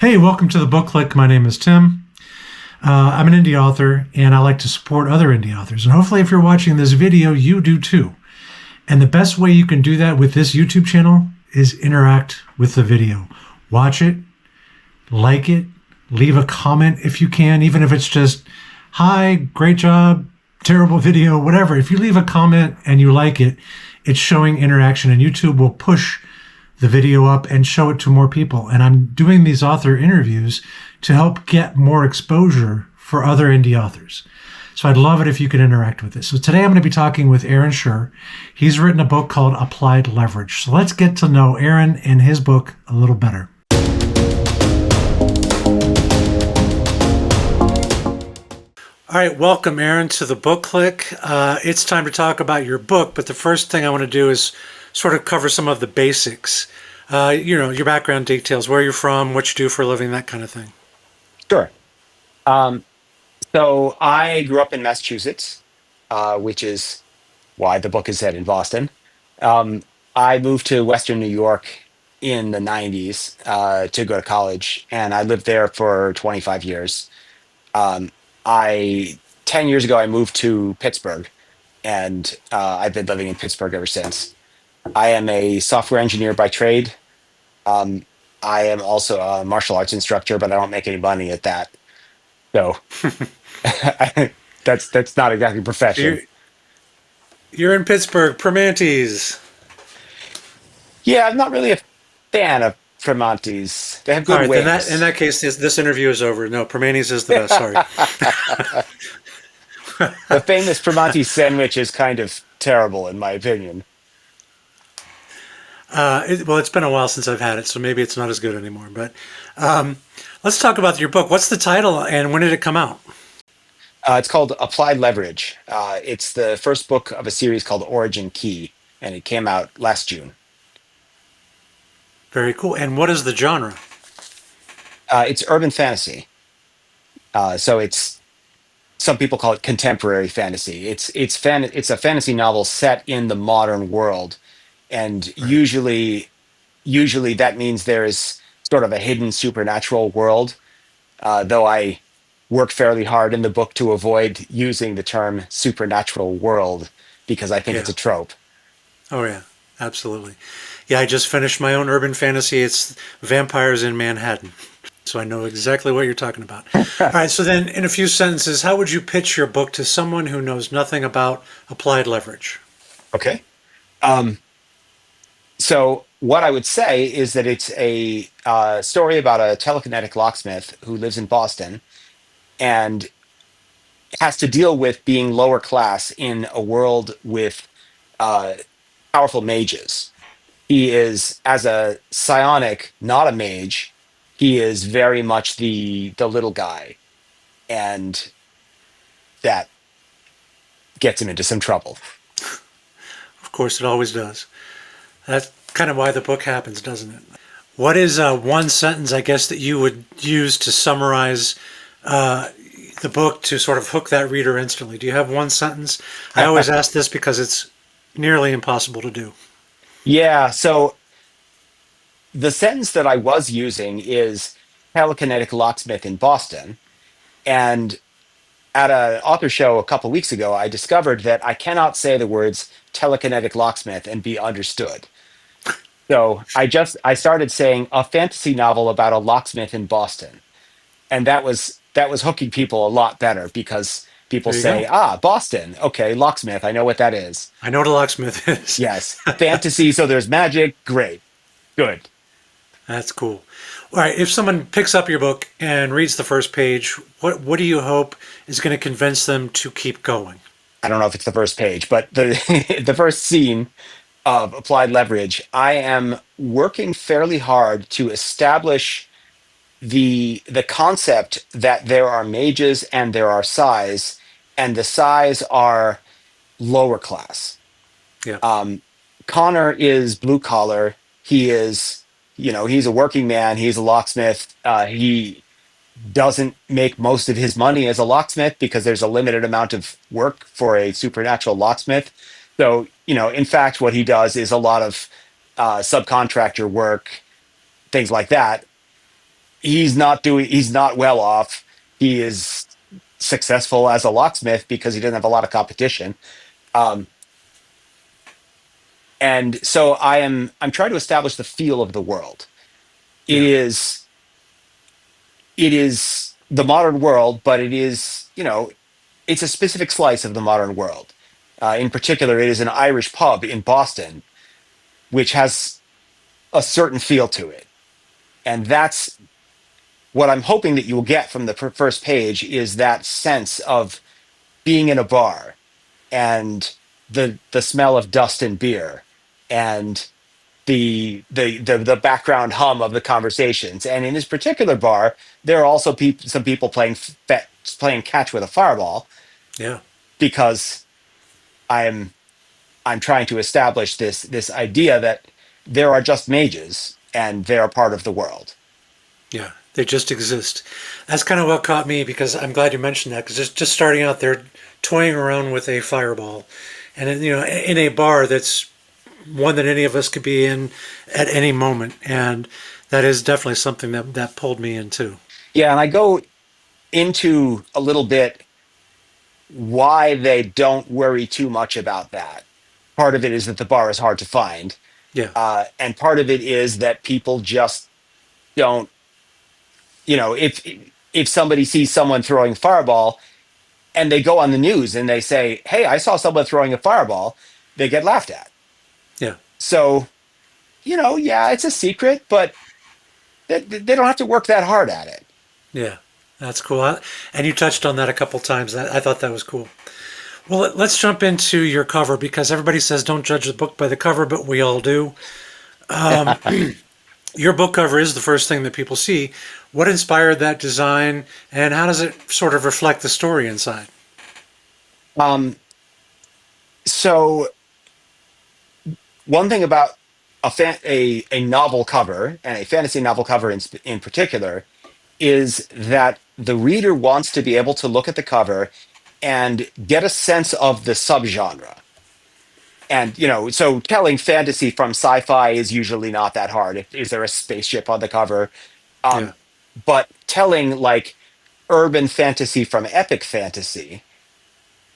Hey, welcome to the Book Click. My name is Tim. I'm an indie author, and I like to support other indie authors. And hopefully, if you're watching this video, you do too. And the best way you can do that with this YouTube channel is interact with the video. Watch it, like it, leave a comment if you can, even if it's just, hi, great job, terrible video, whatever. If you leave a comment and you like it, it's showing interaction, and YouTube will push the video up and show it to more people. And I'm doing these author interviews to help get more exposure for other indie authors. So I'd love it if you could interact with this. So today I'm going to be talking with Sher. He's written a book called Applied Leverage. So let's get to know Aaron and his book a little better. All right, welcome Aaron to the Book Click. It's time to talk about your book, but the first thing I want to do is sort of cover some of the basics. Your background details, where you're from, what you do for a living, that kind of thing. Sure. Um, so I grew up in Massachusetts, which is why the book is set in Boston. Um, I moved to Western New York in the 90s to go to college, and I lived there for 25 years. Um, 10 years ago, I moved to Pittsburgh, and I've been living in Pittsburgh ever since. I am a software engineer by trade. Um, I am also a martial arts instructor, but I don't make any money at that. So that's not exactly So profession. you're in Pittsburgh, Primanti's. Yeah, I'm not really a fan of Tremonti's. They have All good right, then in wings. that case, this interview is over. No, Primanti's is the best. Sorry. The famous Tremonti sandwich is kind of terrible, in my opinion. Well, it's been a while since I've had it, so maybe it's not as good anymore. But um, let's talk about your book. What's the title, and when did it come out? It's called Applied Leverage. It's the first book of a series called Origin Key, and it came out last June. Very cool. And what is the genre? It's urban fantasy. So it's some people call it contemporary fantasy. It's a fantasy novel set in the modern world, and Right. usually that means there's sort of a hidden supernatural world. Though I work fairly hard in the book to avoid using the term supernatural world because I think it's Yeah. a trope. Oh, yeah. Absolutely. Yeah, I just finished my own urban fantasy. It's Vampires in Manhattan. So I know exactly what you're talking about. All right, so then in a few sentences, how would you pitch your book to someone who knows nothing about applied leverage? Okay. Um, so what I would say is that it's a story about a telekinetic locksmith who lives in Boston and has to deal with being lower class in a world with uh, powerful mages. He is, as a psionic, not a mage. He is very much the little guy, and that gets him into some trouble. Of course, it always does. That's kind of why the book happens, doesn't it? What is one sentence, I guess, that you would use to summarize uh, the book to sort of hook that reader instantly? Do you have one sentence? I always ask this because it's nearly impossible to do. Yeah, so the sentence that I was using is telekinetic locksmith in Boston, and at an author show a couple weeks ago, I discovered that I cannot say the words telekinetic locksmith and be understood. So I started saying a fantasy novel about a locksmith in Boston, and that was hooking people a lot better because people There you say, go. ah, Boston, okay, locksmith, I know what that is. I know what a locksmith is. Yes, fantasy, so there's magic, great, good. That's cool. All right, if someone picks up your book and reads the first page, what do you hope is going to convince them to keep going? I don't know if it's the first page, but the the first scene of Applied Leverage, I am working fairly hard to establish the concept that there are mages and there are psis, and the psis are lower class. Yeah, Um, Connor is blue collar. He is, he's a working man. He's a locksmith. He doesn't make most of his money as a locksmith because there's a limited amount of work for a supernatural locksmith. So, in fact, what he does is a lot of subcontractor work, things like that. he's not well off. He is successful as a locksmith because he doesn't have a lot of competition. Um, and so I'm trying to establish the feel of the world. It Yeah. is it is the modern world, but it is, it's a specific slice of the modern world. In particular, it is an Irish pub in Boston, which has a certain feel to it. And that's what I'm hoping that you will get from the first page is that sense of being in a bar and the smell of dust and beer and the background hum of the conversations. And in this particular bar, there are also some people playing catch with a fireball Yeah. because I'm I'm trying to establish this idea that there are just mages and they're part of the world. Yeah. They just exist. That's kind of what caught me because I'm glad you mentioned that because just starting out there, toying around with a fireball, and in a bar that's one that any of us could be in at any moment, and that is definitely something that pulled me in too. Yeah, and I go into a little bit why they don't worry too much about that. Part of it is that the bar is hard to find, Yeah. and part of it is that people just don't. If somebody sees someone throwing a fireball and they go on the news and they say, "Hey, I saw someone throwing a fireball," they get laughed at. Yeah. So yeah, it's a secret, but they don't have to work that hard at it. Yeah. That's cool. And you touched on that a couple times. I thought that was cool. Well, let's jump into your cover because everybody says don't judge the book by the cover, but we all do. Your book cover is the first thing that people see. What inspired that design, and how does it sort of reflect the story inside? um, so one thing about a novel cover and a fantasy novel cover in particular is that the reader wants to be able to look at the cover and get a sense of the subgenre. And so telling fantasy from sci-fi is usually not that hard. Is there a spaceship on the cover? Yeah. Um, but telling like urban fantasy from epic fantasy,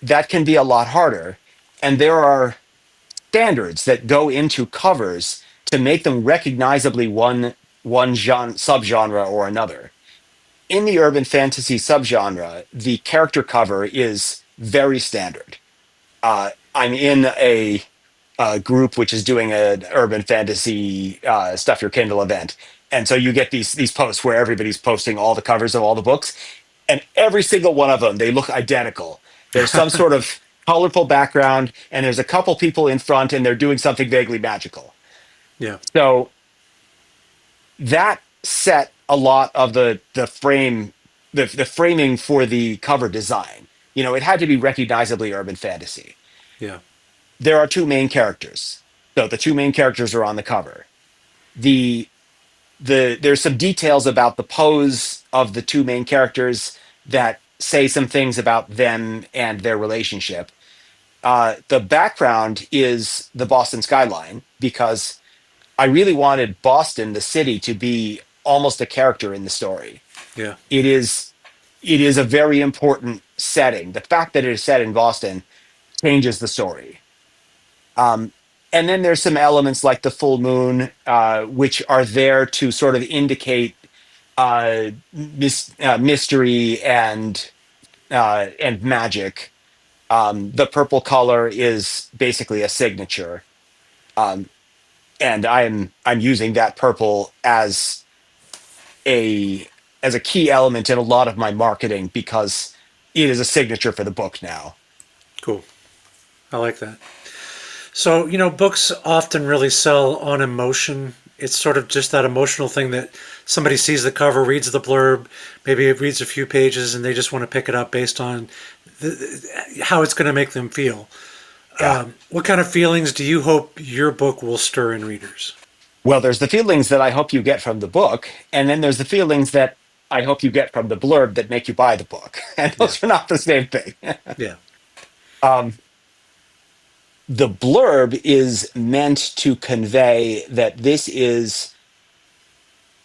that can be a lot harder. And there are standards that go into covers to make them recognizably subgenre or another. In the urban fantasy subgenre, the character cover is very standard. I'm in a group which is doing an urban fantasy stuff your Kindle event, and so you get these posts where everybody's posting all the covers of all the books, and every single one of them they look identical. There's some sort of colorful background, and there's a couple people in front, and they're doing something vaguely magical. Yeah. So that set a lot of the framing for the cover design. It had to be recognizably urban fantasy. Yeah. There are two main characters, so the two main characters are on the cover. the there's some details about the pose of the two main characters that say some things about them and their relationship. The background is the Boston skyline because I really wanted Boston, the city, to be almost a character in the story. Yeah. It is it is a very important setting. The fact that it is set in Boston changes the story. Um, and then there's some elements like the full moon, which are there to sort of indicate mystery and magic. The purple color is basically a signature, um, and I'm using that purple a as a key element in a lot of my marketing because it is a signature for the book now. Cool. I like that. So, books often really sell on emotion. It's sort of just that emotional thing that somebody sees the cover, reads the blurb, maybe it reads a few pages, and they just want to pick it up based on how it's going to make them feel. Yeah. What kind of feelings do you hope your book will stir in readers? Well, there's the feelings that I hope you get from the book, and then there's the feelings that I hope you get from the blurb that make you buy the book. And Yeah. those are not the same thing. Yeah. um, the blurb is meant to convey that this is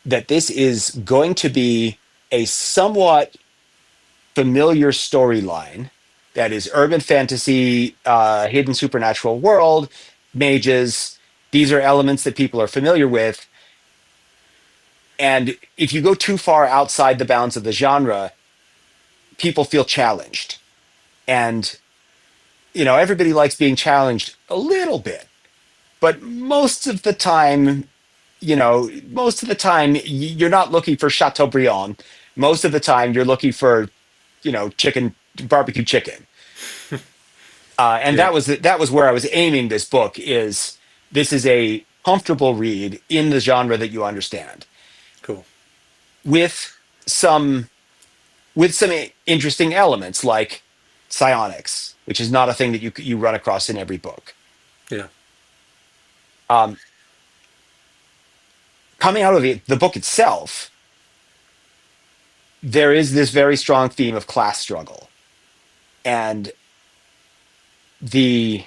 that this is going to be a somewhat familiar storyline that is urban fantasy, hidden supernatural world, mages. These are elements that people are familiar with. And if you go too far outside the bounds of the genre, people feel challenged. And, everybody likes being challenged a little bit. But most of the time, you're not looking for Chateaubriand. Most of the time, you're looking for, chicken, barbecue chicken. And Yeah. that was where I was aiming this book. This is a comfortable read in the genre that you understand, Cool. with some with some interesting elements like psionics, which is not a thing that you run across in every book. Yeah. Um, Coming out of the book itself, there is this very strong theme of class struggle, and the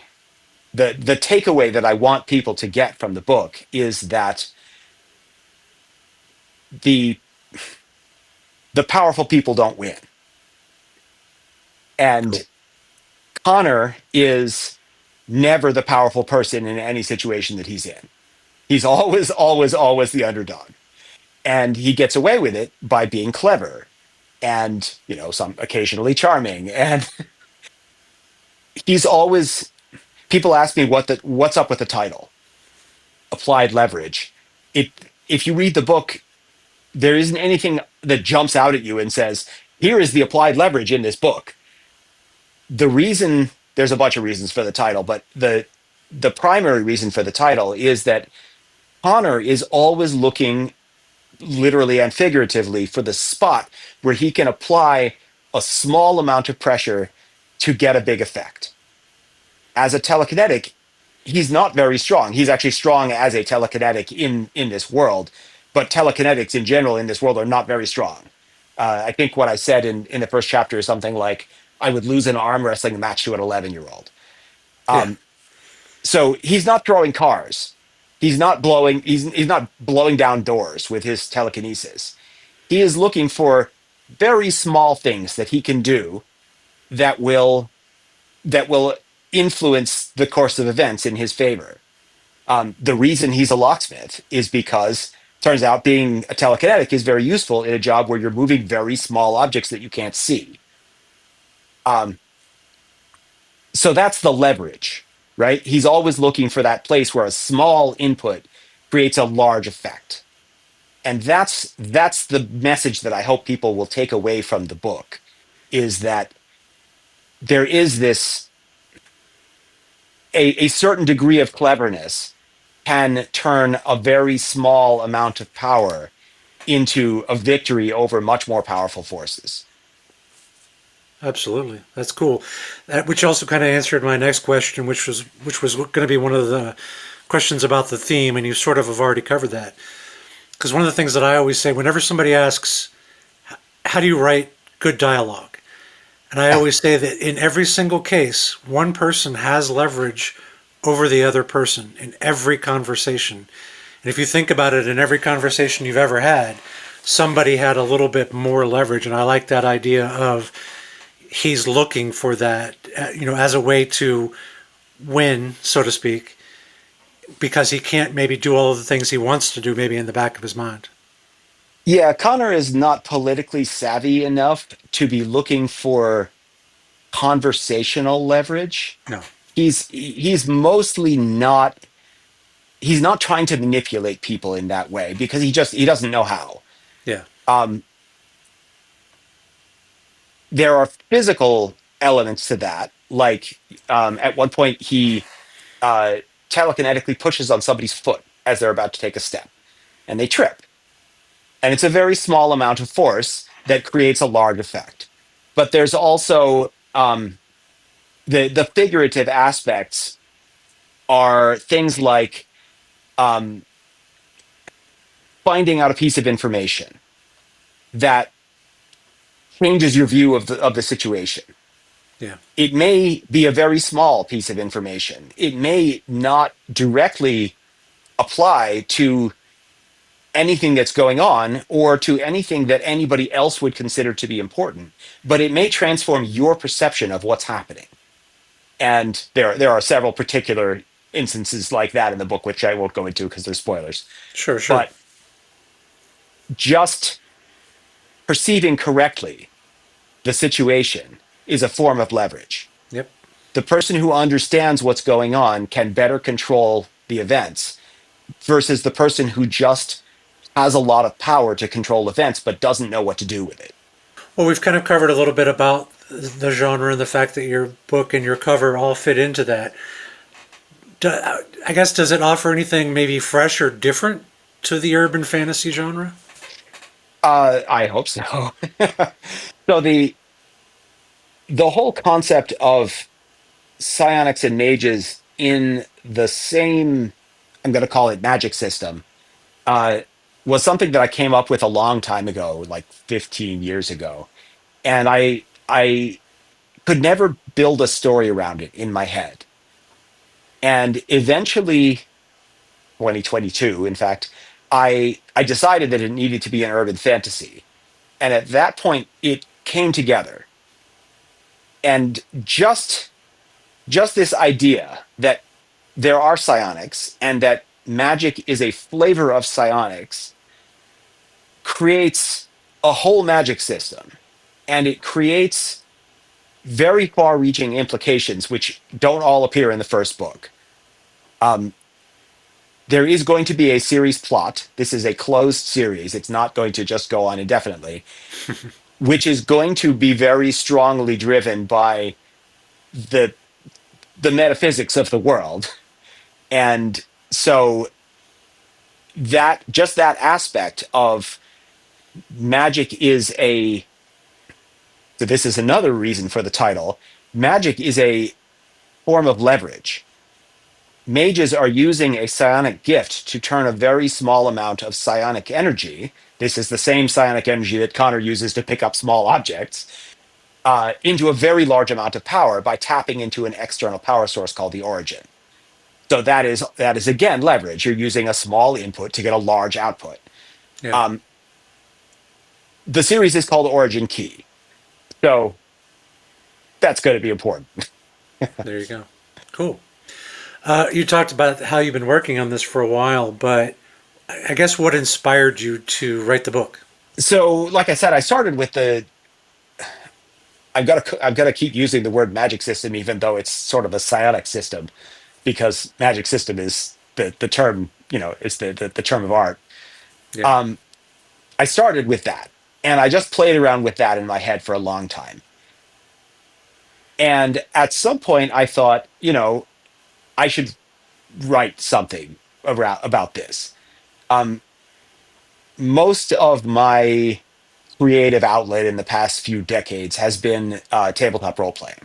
the takeaway that I want people to get from the book is that the the powerful people don't win. Cool. And Connor is never the powerful person in any situation that he's in. He's always, always, always the underdog. And he gets away with it by being clever and, some occasionally charming. And he's always, people ask me what's up with the title, Applied Leverage. If you read the book, there isn't anything that jumps out at you and says, here is the applied leverage in this book. The reason, there's a bunch of reasons for the title, but the primary reason for the title is that Connor is always looking, literally and figuratively, for the spot where he can apply a small amount of pressure to get a big effect. As a telekinetic, he's not very strong. He's actually strong as a telekinetic in this world, but telekinetics in general in this world are not very strong. I think what I said in the first chapter is something like, I would lose an arm wrestling match to an 11-year-old. Yeah. Um, so he's not throwing cars. He's not blowing down doors with his telekinesis. He is looking for very small things that he can do that will that will influence the course of events in his favor. The reason he's a locksmith is because turns out being a telekinetic is very useful in a job where you're moving very small objects that you can't see. Um, so that's the leverage, right? He's always looking for that place where a small input creates a large effect. And that's the message that I hope people will take away from the book, is that there is this a certain degree of cleverness can turn a very small amount of power into a victory over much more powerful forces. Absolutely. That's cool. Which also kind of answered my next question, which was going to be one of the questions about the theme, and you sort of have already covered that. Because one of the things that I always say whenever somebody asks, how do you write good dialogue? And I always say that in every single case, one person has leverage over the other person in every conversation. And if you think about it, in every conversation you've ever had, somebody had a little bit more leverage. And I like that idea of he's looking for that, as a way to win, so to speak, because he can't maybe do all of the things he wants to do, maybe in the back of his mind. Yeah, Connor is not politically savvy enough to be looking for conversational leverage. No. He's mostly not he's not trying to manipulate people in that way because he doesn't know how. Yeah. Um, there are physical elements to that, like at one point he uh, telekinetically pushes on somebody's foot as they're about to take a step, and they trip, and it's a very small amount of force that creates a large effect. But there's also the figurative aspects are things like um, finding out a piece of information that changes your view of the situation. Yeah. It may be a very small piece of information. It may not directly apply to anything that's going on or to anything that anybody else would consider to be important, but it may transform your perception of what's happening. And there are several particular instances like that in the book, which I won't go into because they're spoilers. Sure, sure. But just perceiving correctly the situation is a form of leverage. Yep. The person who understands what's going on can better control the events versus the person who just has a lot of power to control events but doesn't know what to do with it. Well, we've kind of covered a little bit about the genre and the fact that your book and your cover all fit into that. I guess, does it offer anything maybe fresh or different to the urban fantasy genre? I hope so. So the whole concept of psionics and mages in the same, I'm going to call it magic system, uh, was something that I came up with a long time ago, like 15 years ago, and I could never build a story around it in my head. And eventually, 2022, in fact, I decided that it needed to be an urban fantasy, and at that point, it came together. And just this idea that there are psionics and that magic is a flavor of psionics creates a whole magic system, and it creates very far reaching implications which don't all appear in the first book. um, there is going to be a series plot. This is a closed series, it's not going to just go on indefinitely, which is going to be very strongly driven by the the metaphysics of the world. And so that, just that aspect of magic is a, so this is another reason for the title, magic is a form of leverage. Mages are using a psionic gift to turn a very small amount of psionic energy. This is the same psionic energy that Connor uses to pick up small objects, into a very large amount of power by tapping into an external power source called the origin. So that is again leverage. You're using a small input to get a large output. Yeah. Um, the series is called Origin Key, so that's going to be important. There you go. Cool. You talked about how you've been working on this for a while, but I guess what inspired you to write the book? So, like I said, I started with the. I've got to keep using the word magic system, even though it's sort of a psionic system, because magic system is the term. Is the term of art. Yeah. Um, I started with that, and I just played around with that in my head for a long time. And at some point, I thought, I should write something around about this. Um, Most of my creative outlet in the past few decades has been tabletop role playing,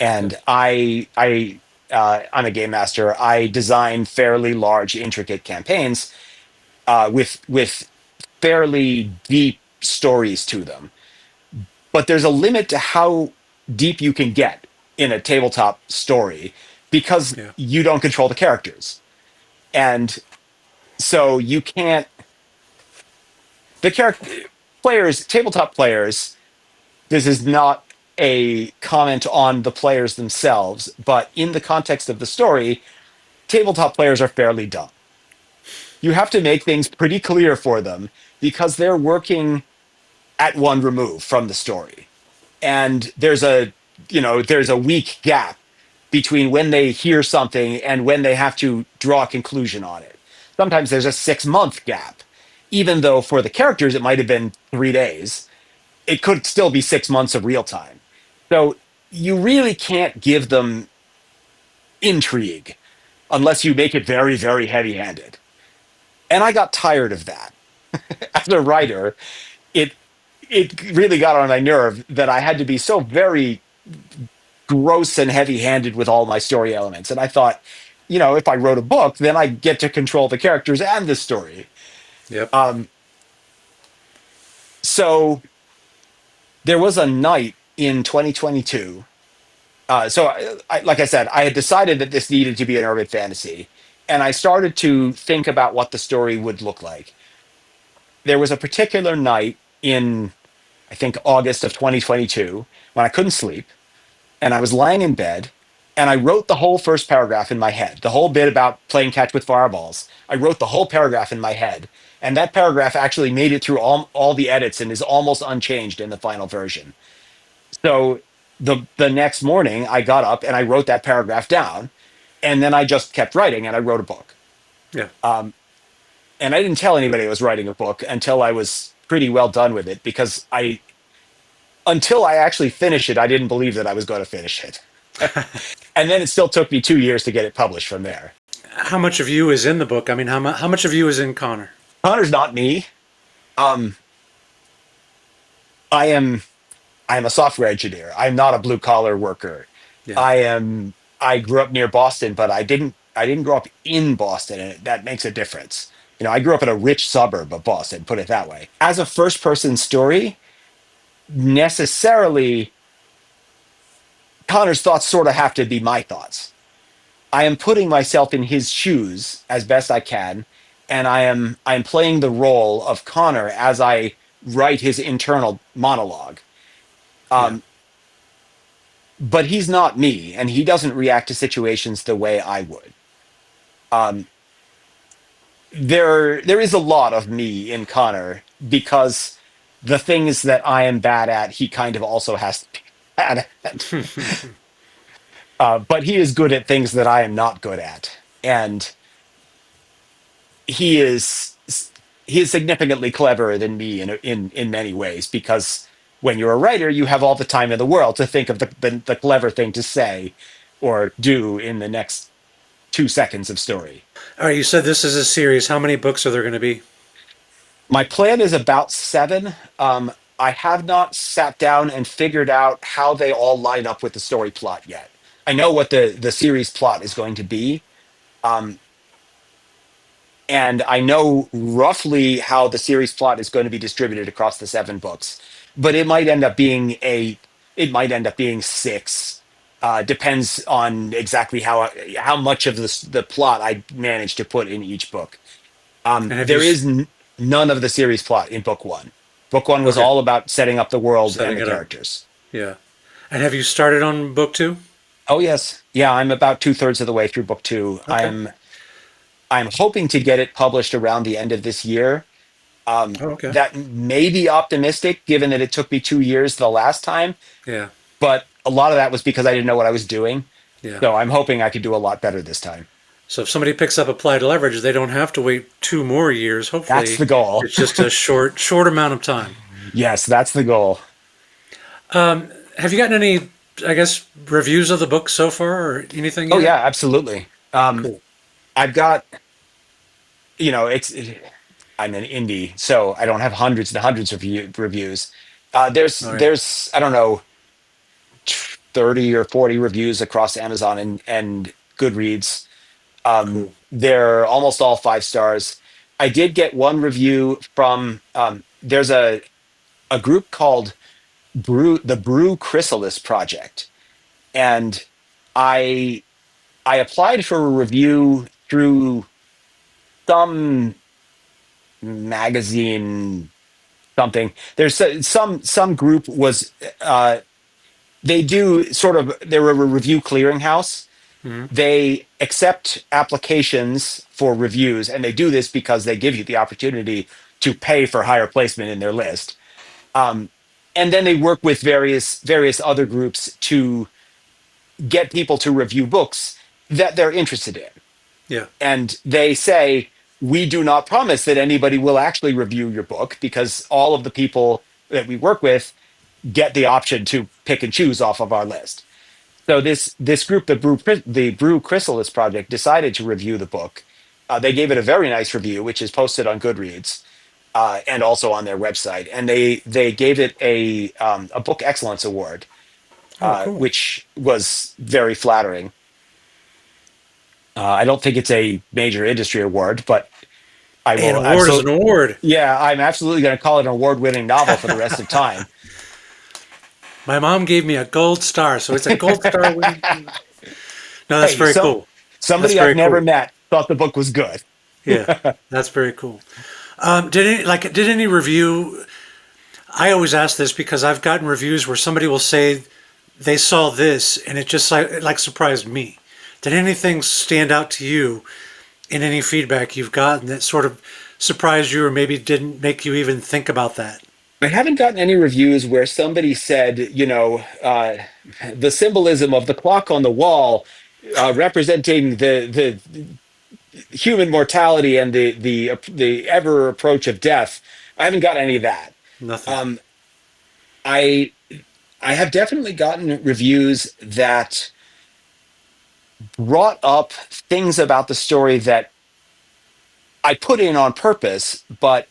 Okay. and I'm a game master. I design fairly large, intricate campaigns with fairly deep stories to them. But there's a limit to how deep you can get in a tabletop story because Yeah. you don't control the characters, and so you can't. The character players, tabletop players. This is not a comment on the players themselves, but in the context of the story, tabletop players are fairly dumb. You have to make things pretty clear for them because they're working at one remove from the story. And there's a weak gap between when they hear something and when they have to draw a conclusion on it. Sometimes there's a 6-month gap, even though for the characters it might have been 3 days. It could still be 6 months of real time. So you really can't give them intrigue unless you make it very, very heavy handed. And I got tired of that. As a writer, it it really got on my nerve that I had to be so very gross and heavy handed with all my story elements. And I thought, if I wrote a book, then I get to control the characters and the story. Yep. Um, so there was a night in 2022. Like I said, I had decided that this needed to be an urban fantasy, and I started to think about what the story would look like. there was a particular night in, I think, August of 2022 when I couldn't sleep and I was lying in bed and I wrote the whole first paragraph in my head, the whole bit about playing catch with fireballs. I wrote the whole paragraph in my head. And that paragraph actually made it through all the edits and is almost unchanged in the final version. So the next morning I got up and I wrote that paragraph down and then I just kept writing and I wrote a book. Yeah. Um, and I didn't tell anybody I was writing a book until I was pretty well done with it because until I actually finished it, I didn't believe that I was going to finish it. And then it still took me 2 years to get it published from there. How much of you is in the book? I mean, how much of you is in Connor? Connor's not me. Um, I am I'm a software engineer. I'm not a blue collar worker. Yeah. I grew up near Boston, but I didn't grow up in Boston, and that makes a difference. I grew up in a rich suburb of Boston, put it that way. As a first person story, necessarily Connor's thoughts sort of have to be my thoughts. I am putting myself in his shoes as best I can, and I'm playing the role of Connor as I write his internal monologue. Yeah. Um, but he's not me, and he doesn't react to situations the way I would. Um, there is a lot of me in Connor because the things that I am bad at, he kind of also has to be bad at. But he is good at things that I am not good at, and he is he is significantly cleverer than me in many ways because when you're a writer, you have all the time in the world to think of the clever thing to say or do in the next 2 seconds of story. All right. You said this is a series. How many books are there going to be? My plan is about seven. I have not sat down and figured out how they all line up with the story plot yet. I know what the series plot is going to be. Um, and I know roughly how the series plot is going to be distributed across the seven books, but it might end up being eight. It might end up being six. Depends on exactly how much of the plot I manage to put in each book. And have you There is none of the series plot in book one. Book one was okay all about setting up the world and setting the it up? characters. Yeah. And have you started on book two? Oh yes, yeah. I'm about two-thirds of the way through book two. Okay. I'm hoping to get it published around the end of this year. Oh, okay. That may be optimistic, given that it took me 2 years the last time. Yeah. But a lot of that was because I didn't know what I was doing. Yeah. So I'm hoping I could do a lot better this time. So if somebody picks up Applied Leverage, they don't have to wait 2 more years. That's Hopefully, the goal. it's just a short amount of time. Yes, that's the goal. Have you gotten any, I guess, reviews of the book so far or anything Oh yet? yeah, absolutely. Cool. I've got, I'm an indie, so I don't have hundreds and hundreds of reviews. All right. There's I don't know 30 or 40 reviews across Amazon and Goodreads. Cool. They're almost all 5 stars. I did get one review from there's a group called the Brew Chrysalis Project, and I I applied for a review through some magazine something. There's some group was they do sort of they're a review clearinghouse. Hmm. They accept applications for reviews, and they do this because they give you the opportunity to pay for higher placement in their list. Um, and then they work with various other groups to get people to review books that they're interested in. Yeah. And they say, we do not promise that anybody will actually review your book because all of the people that we work with get the option to pick and choose off of our list. So this group, the Brew Chrysalis Project, decided to review the book. They gave it a very nice review, which is posted on Goodreads and also on their website. And they gave it a Book Excellence Award, Oh, cool. which was very flattering. I don't think it's a major industry award, but I Hey, an will award is an absolutely, award. yeah, I'm absolutely going to call it an award-winning novel for the rest of time. My mom gave me a gold star, so it's a gold star winning. No, that's Hey, very cool. That's somebody I've very never cool. met thought the book was good. Yeah, that's very cool. Did any review? I always ask this because I've gotten reviews where somebody will say they saw this and it just like surprised me. Did anything stand out to you in any feedback you've gotten that sort of surprised you or maybe didn't make you even think about that? I haven't gotten any reviews where somebody said, the symbolism of the clock on the wall representing the human mortality and the ever approach of death. I haven't got any of that. Nothing. Um, I I have definitely gotten reviews that brought up things about the story that I put in on purpose, but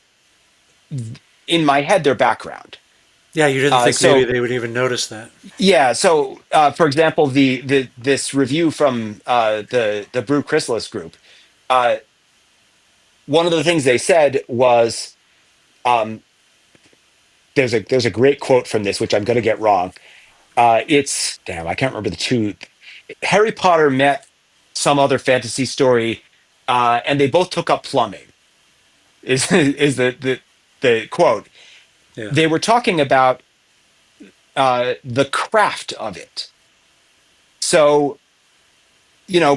in my head they're background. Yeah, you didn't Uh, think maybe so they would even notice that. yeah, so for example, the this review from the Brew Chrysalis group, uh, one of the things they said was um, there's a great quote from this which I'm going to get wrong. It's damn, I can't remember the two. Harry Potter met some other fantasy story, and they both took up plumbing. Is the quote? Yeah, They were talking about the craft of it. So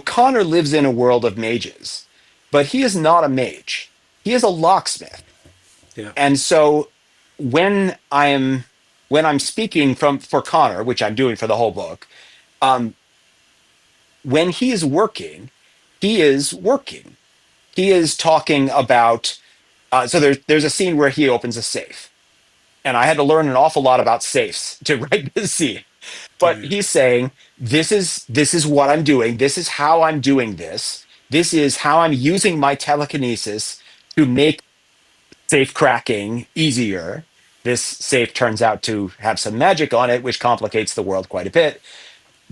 Connor lives in a world of mages, but he is not a mage. He is a locksmith, yeah, and so when I'm when I'm speaking from for Connor, which I'm doing for the whole book, um, when he is working, he is working. He is talking about. So there's a scene where he opens a safe, and I had to learn an awful lot about safes to write this scene. oh But yeah, he's saying this is what I'm doing. This is how I'm doing this. This is how I'm using my telekinesis to make safe cracking easier. This safe turns out to have some magic on it, which complicates the world quite a bit.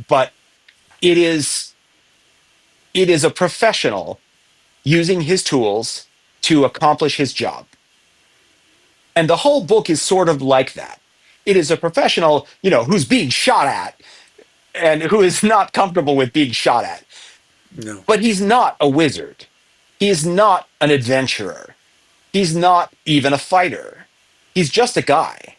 But it is it is a professional using his tools to accomplish his job. And the whole book is sort of like that. It is a professional, who's being shot at and who is not comfortable with being shot at. no, But he's not a wizard. He is not an adventurer. He's not even a fighter. He's just a guy.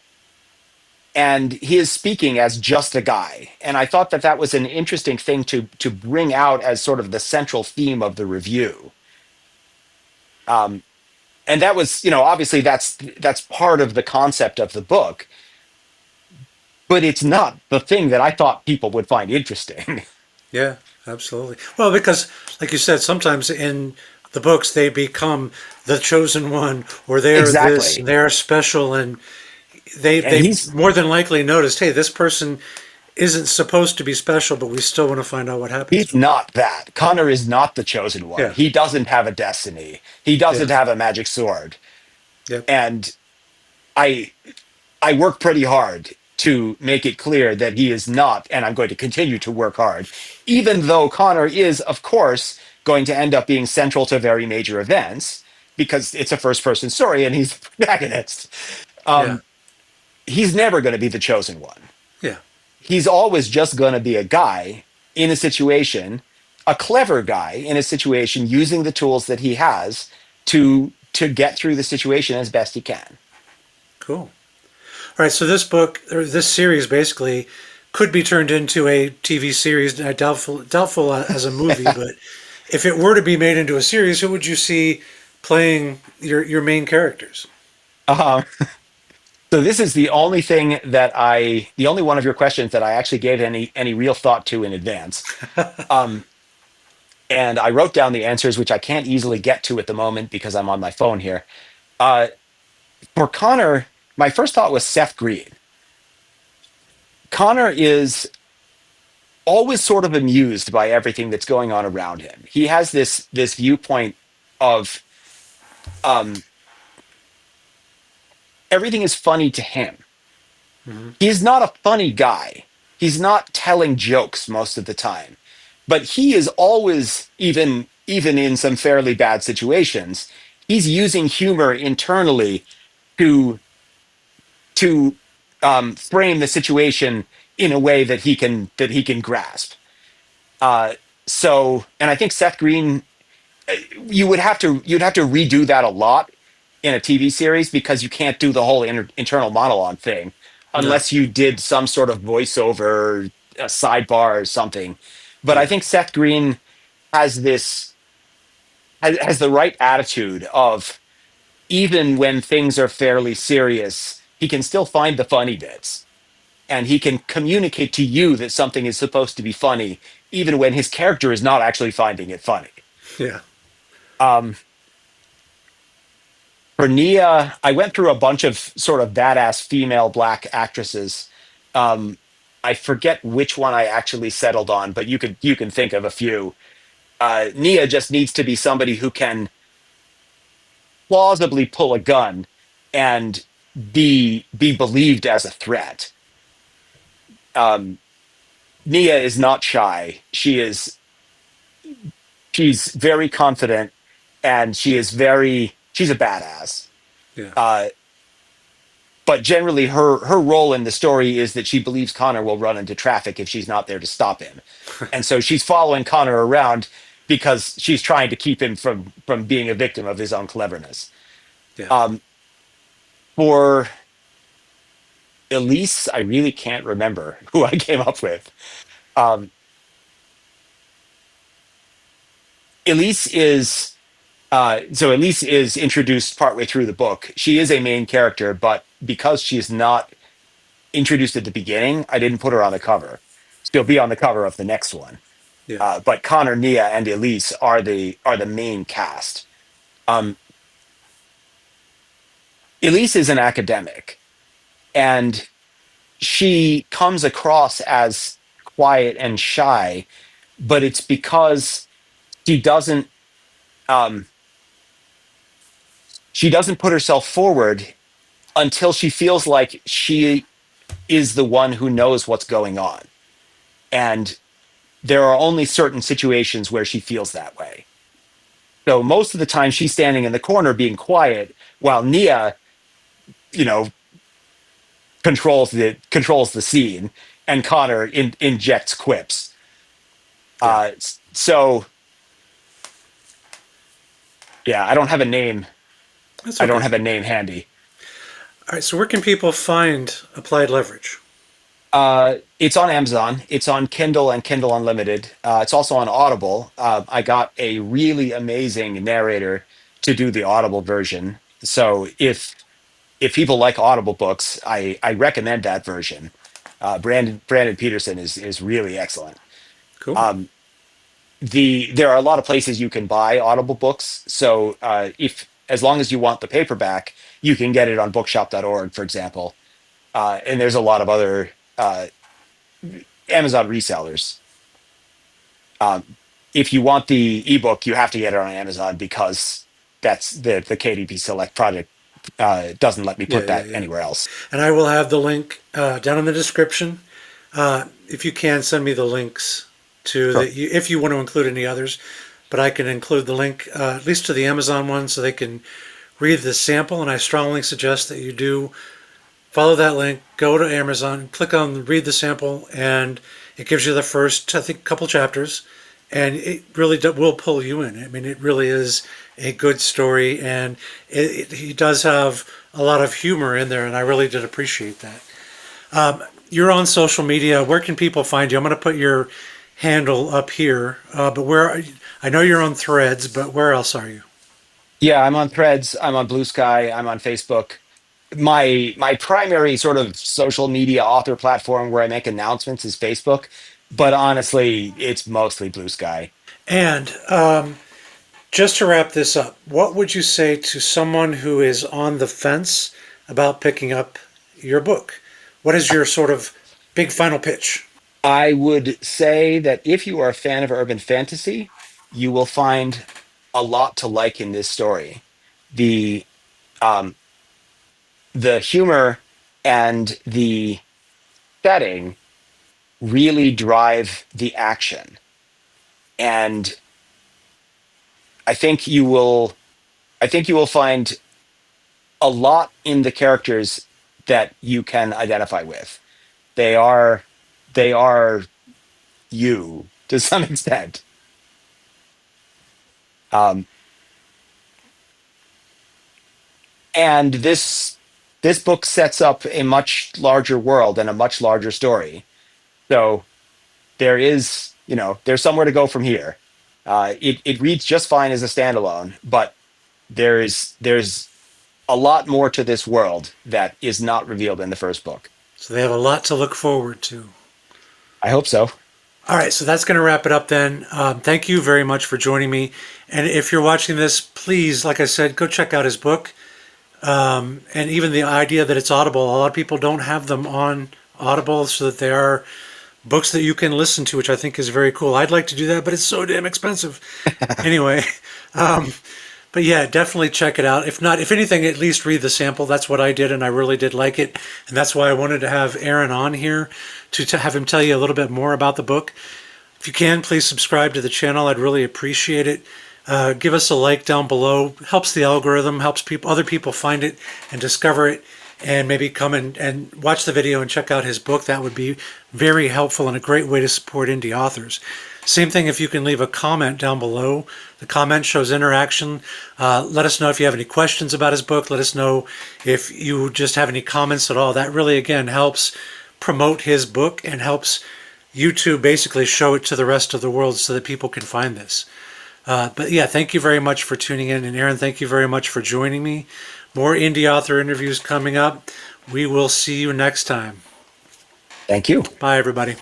And he is speaking as just a guy. And I thought that that was an interesting thing to bring out as sort of the central theme of the review. Um, and that was, obviously that's part of the concept of the book, but it's not the thing that I thought people would find interesting. yeah, absolutely. Well, because like you said, sometimes in the books they become the chosen one, or they are this, and Exactly. they are special, and And they he's more than likely noticed, hey, this person isn't supposed to be special, but we still want to find out what happens He's to him. not that. Connor is not the chosen one. Yeah, He doesn't have a destiny. He yeah, doesn't have a magic sword. yep, And I I work pretty hard to make it clear that he is not, and I'm going to continue to work hard, even though Connor is, of course, going to end up being central to very major events because it's a first person story and he's the protagonist. yeah, Um, he's never going to be the chosen one. yeah, He's always just going to be a guy in a situation, a clever guy in a situation using the tools that he has to get through the situation as best he can. cool. All right, so this book or this series basically could be turned into a TV series. Doubtful as a movie, but if it were to be made into a series, who would you see playing your main characters? Um, so this is the only one of your questions that I actually gave any real thought to in advance. Um, and I wrote down the answers, which I can't easily get to at the moment because I'm on my phone here. Uh, for Connor, my first thought was Seth Green. Connor is always sort of amused by everything that's going on around him. He has this viewpoint of um, everything is funny to him. Hmm. He's not a funny guy. He's not telling jokes most of the time, but he is always, even in some fairly bad situations, he's using humor internally to frame the situation in a way that he can grasp. Uh, and I think Seth Green, you'd have to redo that a lot in a TV series because you can't do the whole internal monologue thing No. unless you did some sort of voiceover, a sidebar or something. But I Yeah. think Seth Green has has the right attitude of, even when things are fairly serious, he can still find the funny bits, and he can communicate to you that something is supposed to be funny even when his character is not actually finding it funny. Yeah. um, for Nia, I went through a bunch of sort of badass female black actresses. um, I forget which one I actually settled on, but you can think of a few. Nia just needs to be somebody who can plausibly pull a gun and be believed as a threat. um, Nia is not shy. She's very confident, and she's a badass. Yeah. Uh, but generally, her role in the story is that she believes Connor will run into traffic if she's not there to stop him, and so she's following Connor around because she's trying to keep him from being a victim of his own cleverness. Yeah. Um, for Elise, I really can't remember who I came up with. Um, Elise is Elise is introduced partway through the book. She is a main character, but because she's not introduced at the beginning, I didn't put her on the cover. She'll be on the cover of the next one. Yeah. But Connor, Nia, and Elise are the main cast. Um, Elise is an academic, and she comes across as quiet and shy, but it's because she doesn't um, she doesn't put herself forward until she feels like she is the one who knows what's going on. And there are only certain situations where she feels that way. So most of the time she's standing in the corner being quiet while Nia, you know, controls the scene, and Connor injects quips. Yeah. So yeah, I don't have a name. That's I don't okay. have a name handy. All right. So where can people find Applied Leverage? It's on Amazon. It's on Kindle and Kindle Unlimited. It's also on Audible. I got a really amazing narrator to do the Audible version. So if people like Audible books, I recommend that version. Brandon Peterson is really excellent. Cool. Um, there are a lot of places you can buy Audible books. So if as long as you want the paperback, you can get it on bookshop.org, for example. And there's a lot of other Amazon resellers. Um, if you want the ebook, you have to get it on Amazon because that's the KDP Select project doesn't let me Yeah. put Yeah. that Yeah. anywhere else. And I will have the link down in the description. If you can send me the links to Sure. if you want to include any others, but I can include the link at least to the Amazon one so they can read the sample. And I strongly suggest that you do follow that link, go to Amazon, click on read the sample, and it gives you the first, I think, couple chapters, and it really will pull you in. I mean, it really is a good story, and he does have a lot of humor in there, and I really did appreciate that. You're on social media. Where can people find you? I'm going to put your handle up here, but I know you're on Threads, but where else are you? Yeah, I'm on Threads. I'm on Blue Sky. I'm on Facebook. My primary sort of social media author platform where I make announcements is Facebook, but honestly, it's mostly Blue Sky. And just to wrap this up, what would you say to someone who is on the fence about picking up your book? What is your sort of big final pitch? I would say that if you are a fan of urban fantasy, you will find a lot to like in this story. The um, the humor and the setting really drive the action, and I think you will. I think you will find a lot in the characters that you can identify with. They are they are you to some extent. Um, And this book sets up a much larger world and a much larger story. So there is, there's somewhere to go from here. It reads just fine as a standalone, but there's a lot more to this world that is not revealed in the first book. So they have a lot to look forward to. I hope so. All right, so that's going to wrap it up then. Thank you very much for joining me. And if you're watching this, please, like I said, go check out his book. And even the idea that it's Audible, a lot of people don't have them on Audible, so that they are books that you can listen to, which I think is very cool. I'd like to do that, but it's so damn expensive. Anyway, but yeah, definitely check it out. If not, if anything, at least read the sample. That's what I did, and I really did like it. And that's why I wanted to have Aaron on here to have him tell you a little bit more about the book. If you can, please subscribe to the channel. I'd really appreciate it. Give us a like down below. Helps the algorithm, helps other people find it and discover it, and maybe come and watch the video and check out his book. That would be very helpful and a great way to support indie authors. Same thing if you can leave a comment down below. The comment shows interaction. Let us know if you have any questions about his book. Let us know if you just have any comments at all. That really, again, helps promote his book and helps YouTube basically show it to the rest of the world so that people can find this. But yeah, thank you very much for tuning in. And Aaron, thank you very much for joining me. More indie author interviews coming up. We will see you next time. Thank you. Bye, everybody.